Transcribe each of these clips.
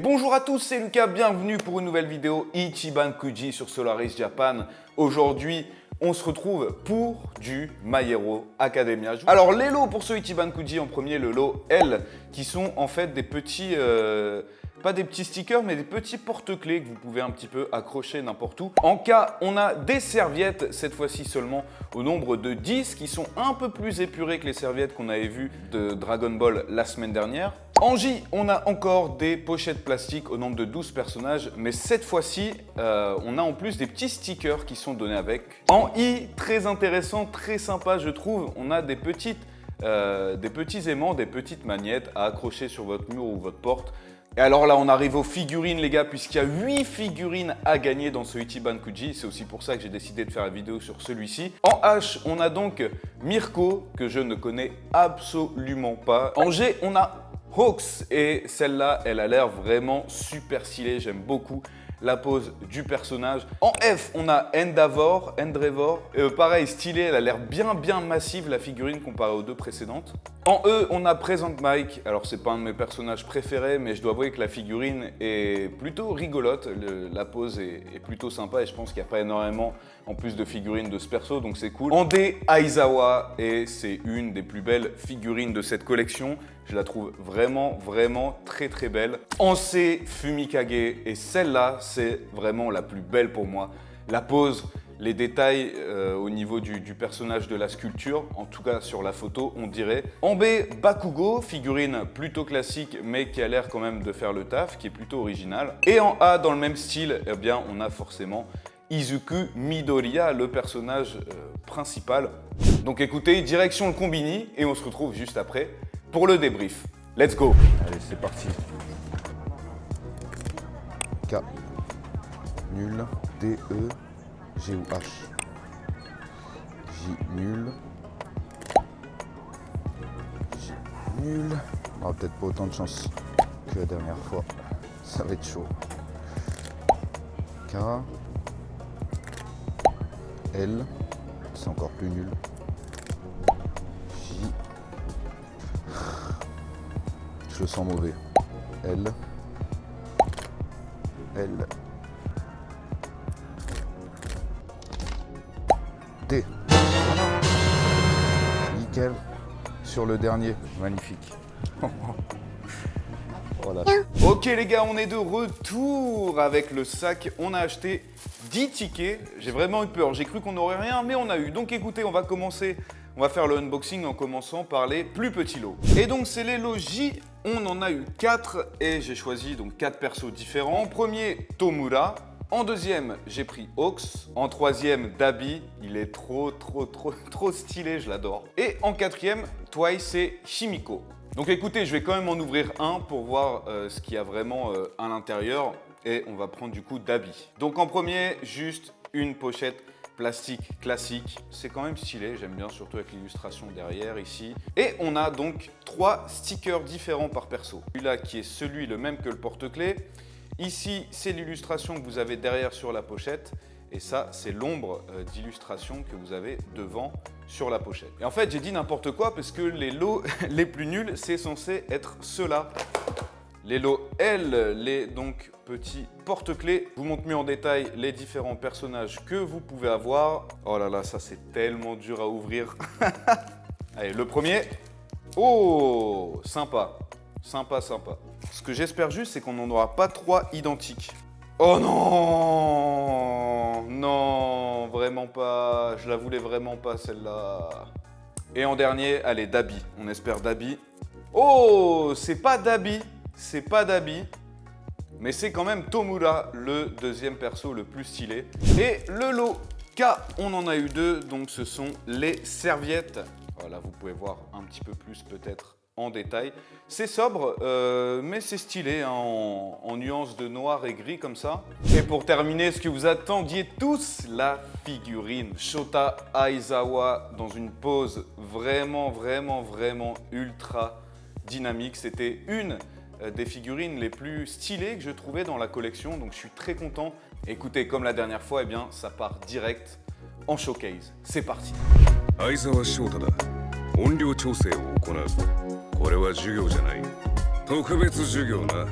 Bonjour à tous, c'est Lucas, bienvenue pour une nouvelle vidéo Ichiban Kuji sur Solaris Japan. Aujourd'hui, on se retrouve pour du My Hero Academia. Alors les lots pour ce Ichiban Kuji, en premier le lot L, qui sont en fait des petits, pas des petits stickers, mais des petits porte-clés que vous pouvez un petit peu accrocher n'importe où. En K, on a des serviettes, cette fois-ci seulement au nombre de 10, qui sont un peu plus épurées que les serviettes qu'on avait vues de Dragon Ball la semaine dernière. En J, on a encore des pochettes plastiques au nombre de 12 personnages, mais cette fois-ci, on a en plus des petits stickers qui sont donnés avec. En I, très intéressant, très sympa je trouve, on a des petits aimants, des petites magnettes à accrocher sur votre mur ou votre porte. Et alors là, on arrive aux figurines les gars, puisqu'il y a 8 figurines à gagner dans ce Ichiban Kuji. C'est aussi pour ça que j'ai décidé de faire la vidéo sur celui-ci. En H, on a donc Mirko, que je ne connais absolument pas. En G, on a Hawks, et celle-là, elle a l'air vraiment super stylée, j'aime beaucoup la pose du personnage. En F, on a Endeavor, pareil stylé, elle a l'air bien massive la figurine comparée aux deux précédentes. En E, on a Present Mike, alors c'est pas un de mes personnages préférés, mais je dois avouer que la figurine est plutôt rigolote, la pose est plutôt sympa et je pense qu'il n'y a pas énormément en plus de figurines de ce perso, donc c'est cool. En D, Aizawa, et c'est une des plus belles figurines de cette collection. Je la trouve vraiment très belle. En C, Fumikage, et celle-là, c'est vraiment la plus belle pour moi. La pose, les détails au niveau du personnage de la sculpture, en tout cas sur la photo, on dirait. En B, Bakugo, figurine plutôt classique, mais qui a l'air quand même de faire le taf, qui est plutôt originale. Et en A, dans le même style, eh bien, on a forcément Izuku Midoriya, le personnage principal. Donc écoutez, direction le Combini, et on se retrouve juste après pour le débrief. Let's go! Allez, c'est parti. K. Nul. D, E. G ou H. J, nul. J, nul. On aura peut-être pas autant de chance que la dernière fois. Ça va être chaud. K. L. C'est encore plus nul. J. Je le sens mauvais. L. L. D. Nickel. Sur le dernier. Magnifique. Voilà. Ok les gars, on est de retour avec le sac. On a acheté 10 tickets. J'ai vraiment eu peur. J'ai cru qu'on n'aurait rien, mais on a eu. Donc écoutez, on va faire le unboxing en commençant par les plus petits lots. Et donc c'est les lots J. On en a eu 4 et j'ai choisi donc 4 persos différents. En premier, Tomura. En deuxième, j'ai pris Hawks. En troisième, Dabi. Il est trop stylé, je l'adore. Et en quatrième, Twice et Himiko. Donc écoutez, je vais quand même en ouvrir un pour voir ce qu'il y a vraiment à l'intérieur. Et on va prendre du coup Dabi. Donc en premier, juste une pochette plastique classique. C'est quand même stylé, j'aime bien, surtout avec l'illustration derrière ici. Et on a donc 3 stickers différents par perso. Celui-là qui est celui le même que le porte-clés. Ici, c'est l'illustration que vous avez derrière sur la pochette. Et ça, c'est l'ombre d'illustration que vous avez devant sur la pochette. Et en fait, j'ai dit n'importe quoi parce que les lots les plus nuls, c'est censé être ceux-là. Les lots L, les donc petits porte-clés. Je vous montre mieux en détail les différents personnages que vous pouvez avoir. Oh là là, ça c'est tellement dur à ouvrir. Allez, le premier. Oh, sympa. Sympa. Ce que j'espère juste, c'est qu'on n'en aura pas 3 identiques. Oh non! Non, vraiment pas. Je la voulais vraiment pas celle-là. Et en dernier, allez, Dabi. On espère Dabi. Oh, c'est pas Dabi. C'est pas Dabi. Mais c'est quand même Tomura, le deuxième perso le plus stylé. Et le lot K, on en a eu 2. Donc ce sont les serviettes. Voilà, vous pouvez voir un petit peu plus peut-être en détail. C'est sobre, mais c'est stylé, hein, en nuances de noir et gris comme ça. Et pour terminer, ce que vous attendiez tous, la figurine Shota Aizawa dans une pose vraiment ultra dynamique. C'était une des figurines les plus stylées que je trouvais dans la collection, donc je suis très content. Écoutez, comme la dernière fois, eh bien, ça part direct en showcase. C'est parti. Aizawa Shota だ。音量調整を行う。これは授業じゃない。特別授業な。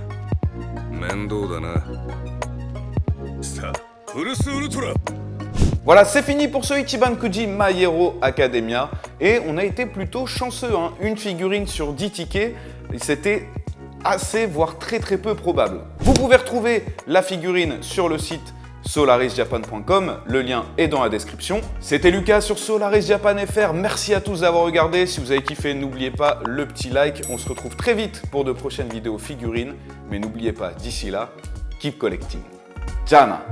面倒だな。さあフルスウルトラ。 Voilà, c'est fini pour ce Ichiban Kuji My Hero Academia et on a été plutôt chanceux, hein. Une figurine sur 10 tickets, c'était assez, voire très peu probable. Vous pouvez retrouver la figurine sur le site solarisjapan.com, le lien est dans la description. C'était Lucas sur Solaris Japan FR, merci à tous d'avoir regardé. Si vous avez kiffé, n'oubliez pas le petit like. On se retrouve très vite pour de prochaines vidéos figurines, mais n'oubliez pas, d'ici là, keep collecting. Jana.